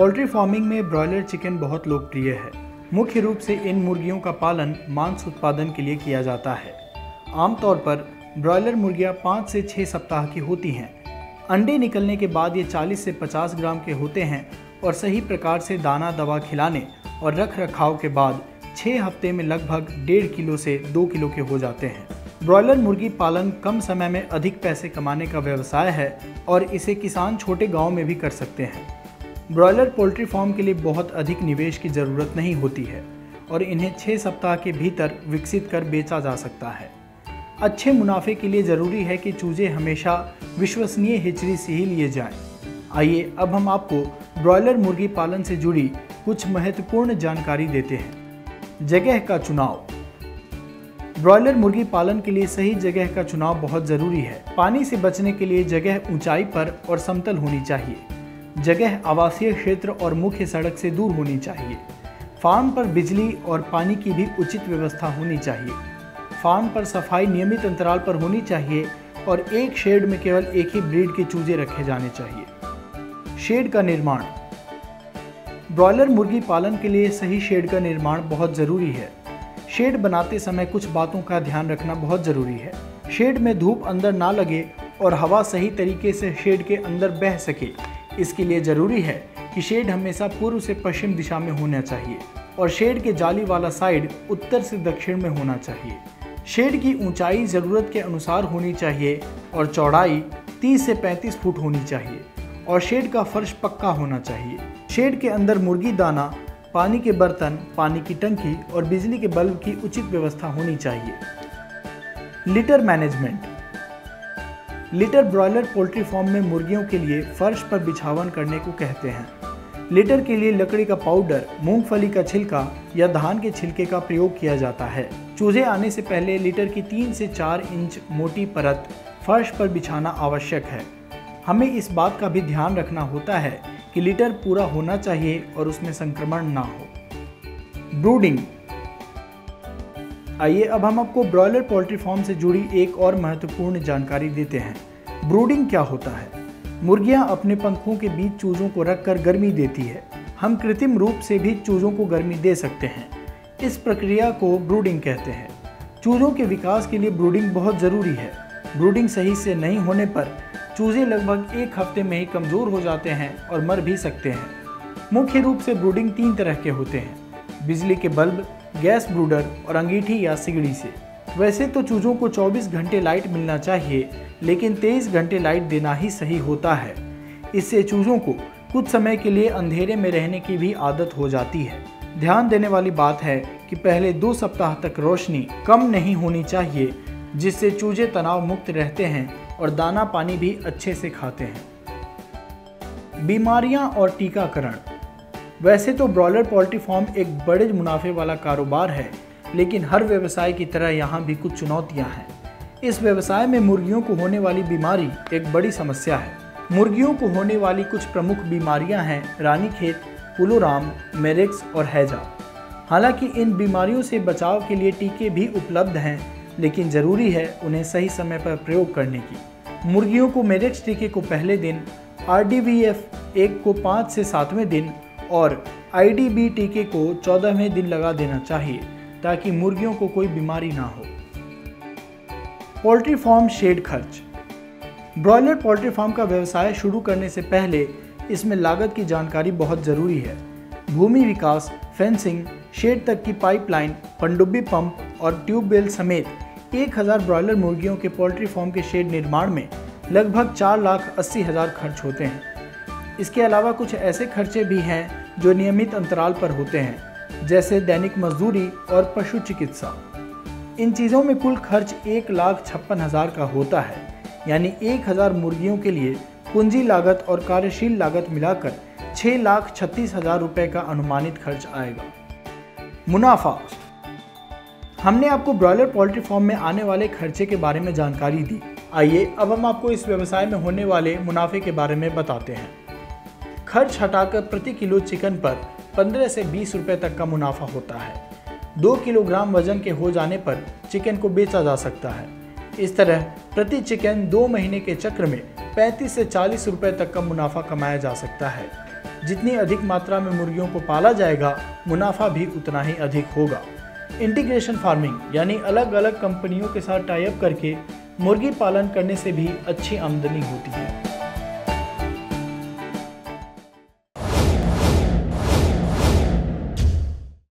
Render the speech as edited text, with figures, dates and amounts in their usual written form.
Poultry farming में broiler chicken बहुत लोकप्रिय है। मुख्य रूप से इन मुर्गियों का पालन मांस उत्पादन के लिए किया जाता है। आमतौर पर ब्रॉयलर मुर्गियां 5 से 6 सप्ताह की होती हैं। अंडे निकलने के बाद ये 40 से 50 ग्राम के होते हैं और सही प्रकार से दाना दवा खिलाने और रख रखाव के बाद 6 हफ्ते में लगभग 1.5 किलो से 2 किलो के हो जाते हैं। ब्रॉयलर मुर्गी पालन कम समय में अधिक पैसे कमाने का व्यवसाय है और इसे किसान छोटे गांव में भी कर सकते हैं। ब्रॉयलर पोल्ट्री फार्म के लिए बहुत अधिक निवेश की ज़रूरत नहीं होती है और इन्हें 6 सप्ताह के भीतर विकसित कर बेचा जा सकता है। अच्छे मुनाफे के लिए ज़रूरी है कि चूजे हमेशा विश्वसनीय हेचरी से ही लिए जाएं। आइए अब हम आपको ब्रॉयलर मुर्गी पालन से जुड़ी कुछ महत्वपूर्ण जानकारी देते हैं। जगह का चुनाव। ब्रॉयलर मुर्गी पालन के लिए सही जगह का चुनाव बहुत ज़रूरी है। पानी से बचने के लिए जगह ऊंचाई पर और समतल होनी चाहिए। जगह आवासीय क्षेत्र और मुख्य सड़क से दूर होनी चाहिए। फार्म पर बिजली और पानी की भी उचित व्यवस्था होनी चाहिए। फार्म पर सफाई नियमित अंतराल पर होनी चाहिए और एक शेड में केवल एक ही ब्रीड के चूजे रखे जाने चाहिए। शेड का निर्माण। ब्रॉयलर मुर्गी पालन के लिए सही शेड का निर्माण बहुत ज़रूरी है। शेड बनाते समय कुछ बातों का ध्यान रखना बहुत ज़रूरी है। शेड में धूप अंदर ना लगे और हवा सही तरीके से शेड के अंदर बह सके, इसके लिए ज़रूरी है कि शेड हमेशा पूर्व से पश्चिम दिशा में होना चाहिए और शेड के जाली वाला साइड उत्तर से दक्षिण में होना चाहिए। शेड की ऊंचाई ज़रूरत के अनुसार होनी चाहिए और चौड़ाई 30 से 35 फुट होनी चाहिए और शेड का फर्श पक्का होना चाहिए। शेड के अंदर मुर्गी दाना, पानी के बर्तन, पानी की टंकी और बिजली के बल्ब की उचित व्यवस्था होनी चाहिए। Litter management. Litter broiler poultry farm में मुर्गियों के लिए फर्श पर बिछावन करने को कहते हैं। लिटर के लिए लकड़ी का पाउडर, मूंगफली का छिलका या धान के छिलके का प्रयोग किया जाता है। चूजे आने से पहले लिटर की 3 से 4 इंच मोटी परत फर्श पर बिछाना आवश्यक है। हमें इस बात का भी ध्यान रखना होता है कि लिटर पूरा होना चाहिए और उसमें संक्रमण ना हो। ब्रूडिंग। आइए अब हम आपको ब्रॉयलर पोल्ट्री फार्म से जुड़ी एक और महत्वपूर्ण जानकारी देते हैं। ब्रूडिंग क्या होता है? मुर्गियां अपने पंखों के बीच चूजों को रखकर गर्मी देती है। हम कृत्रिम रूप से भी चूजों को गर्मी दे सकते हैं। इस प्रक्रिया को ब्रूडिंग कहते हैं। चूजों के विकास के लिए ब्रूडिंग बहुत ज़रूरी है। ब्रूडिंग सही से नहीं होने पर चूजे लगभग 1 हफ्ते में ही कमज़ोर हो जाते हैं और मर भी सकते हैं। मुख्य रूप से ब्रूडिंग 3 तरह के होते हैं: बिजली के बल्ब, गैस ब्रूडर और अंगीठी या सिगड़ी से। वैसे तो चूजों को 24 घंटे लाइट मिलना चाहिए, लेकिन 23 घंटे लाइट देना ही सही होता है। इससे चूजों को कुछ समय के लिए अंधेरे में रहने की भी आदत हो जाती है। ध्यान देने वाली बात है कि पहले 2 सप्ताह तक रोशनी कम नहीं होनी चाहिए, जिससे चूजे तनाव मुक्त रहते हैं और दाना पानी भी अच्छे से खाते हैं। बीमारियां और टीकाकरण। वैसे तो ब्रॉयलर पोल्ट्री फार्म एक बड़े मुनाफे वाला कारोबार है, लेकिन हर व्यवसाय की तरह यहाँ भी कुछ चुनौतियाँ हैं। इस व्यवसाय में मुर्गियों को होने वाली बीमारी एक बड़ी समस्या है। मुर्गियों को होने वाली कुछ प्रमुख बीमारियाँ हैं रानीखेत, पुलोराम, मेरेक्स और हैजा। हालांकि इन बीमारियों से बचाव के लिए टीके भी उपलब्ध हैं, लेकिन ज़रूरी है उन्हें सही समय पर प्रयोग करने की। मुर्गियों को मेरेक्स टीके को पहले दिन, RDVF 1 को 5 से 7वें दिन और IDB टीके को 14वें दिन लगा देना चाहिए, ताकि मुर्गियों को कोई बीमारी ना हो। पोल्ट्री फार्म शेड खर्च। ब्रॉयलर पोल्ट्री फार्म का व्यवसाय शुरू करने से पहले इसमें लागत की जानकारी बहुत ज़रूरी है। भूमि विकास, फेंसिंग, शेड तक की पाइपलाइन, पनडुब्बी पंप और ट्यूबवेल समेत 1000 ब्रॉयलर मुर्गियों के पोल्ट्री फार्म के शेड निर्माण में लगभग 4,80,000 खर्च होते हैं। इसके अलावा कुछ ऐसे खर्चे भी हैं जो नियमित अंतराल पर होते हैं, जैसे दैनिक मजदूरी और पशु चिकित्सा। इन चीज़ों में कुल खर्च 1,56,000 का होता है, यानी 1000 मुर्गियों के लिए पूंजी लागत और कार्यशील लागत मिलाकर 6,36,000 रुपये का अनुमानित खर्च आएगा। मुनाफा। हमने आपको ब्रॉयलर पोल्ट्री फार्म में आने वाले खर्चे के बारे में जानकारी दी। आइए अब हम आपको इस व्यवसाय में होने वाले मुनाफे के बारे में बताते हैं। खर्च हटाकर प्रति किलो चिकन पर 15 से 20 रुपये तक का मुनाफा होता है। 2 किलोग्राम वजन के हो जाने पर चिकन को बेचा जा सकता है। इस तरह प्रति चिकन 2 महीने के चक्र में 35 से 40 रुपए तक का मुनाफा कमाया जा सकता है। जितनी अधिक मात्रा में मुर्गियों को पाला जाएगा, मुनाफा भी उतना ही अधिक होगा। इंटीग्रेशन फार्मिंग यानी अलग अलग कंपनियों के साथ टाई अप करके मुर्गी पालन करने से भी अच्छी आमदनी होती है।